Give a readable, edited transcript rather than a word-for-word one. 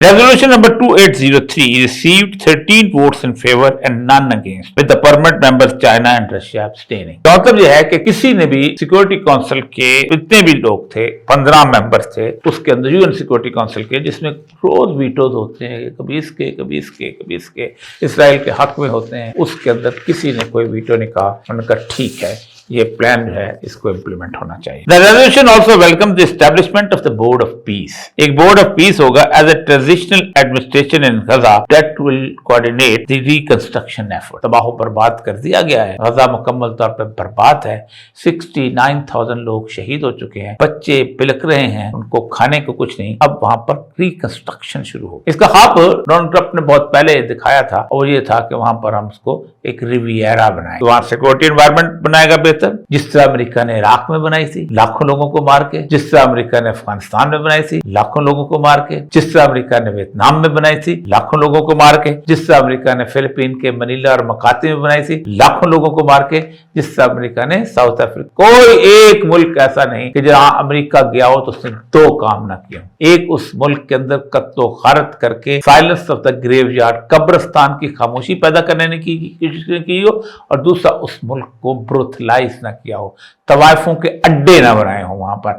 Resolution number 2803 received 13 votes in favor and none against, with the permanent members China and Russia abstaining. तो मतलब यह है कि किसी ने भी सिक्योरिटी काउंसिल के जितने भी लोग थे, 15 मेंबर्स थे उसके अंदर, यूएन सिक्योरिटी काउंसिल के, जिसमें रोज वीटोज होते हैं, कभी इसके कभी इसके कभी इसके, इसराइल के हक में होते हैं, उसके अंदर किसी ने कोई वीटो नहीं कहा। उन्होंने कहा ठीक है, ये प्लान जो है इसको इम्प्लीमेंट होना चाहिए। The resolution also welcomes the establishment of the Board of Peace. एक Board of Peace होगा as a transitional administration in Gaza that will coordinate the reconstruction effort. तबाह बर्बाद कर दिया गया है, गजा मुकम्मल तौर पर बर्बाद है, 69,000 लोग शहीद हो चुके हैं, बच्चे बिलक रहे हैं, उनको खाने को कुछ नहीं। अब वहां पर रिकंस्ट्रक्शन शुरू हो। इसका ख्वाब डोनाल्ड ट्रंप ने बहुत पहले दिखाया था और ये था कि वहां पर हम उसको एक रिवियरा बनाए, वहां सिक्योरिटी एनवायरनमेंट बनाएगा बेहतर, जिस तरह अमेरिका ने इराक में बनाई थी लाखों लोगों को मार के, जिस तरह अमेरिका ने अफगानिस्तान में बनाई थी लाखों लोगों को मार के, जिस तरह अमेरिका ने वियतनाम में बनाई थी लाखों लोगों को मार के, जिस तरह अमेरिका ने फिलीपीन के मनीला और मकाती में बनाई थी लाखों लोगों को मार के, जिस तरह अमेरिका ने साउथ अफ्रीका। कोई एक मुल्क ऐसा नहीं कि जहां अमेरिका गया हो तो उसने दो काम ना किया। एक, उस मुल्क के अंदर कत्लो गारत करके साइलेंस ऑफ द ग्रेवयार्ड, कब्रिस्तान की खामोशी पैदा करने की कोशिश की हो, और दूसरा उस मुल्क को ब्रूथलाइज ना किया हो, तवाइफों के अड्डे ना बनाए हो वहां पर।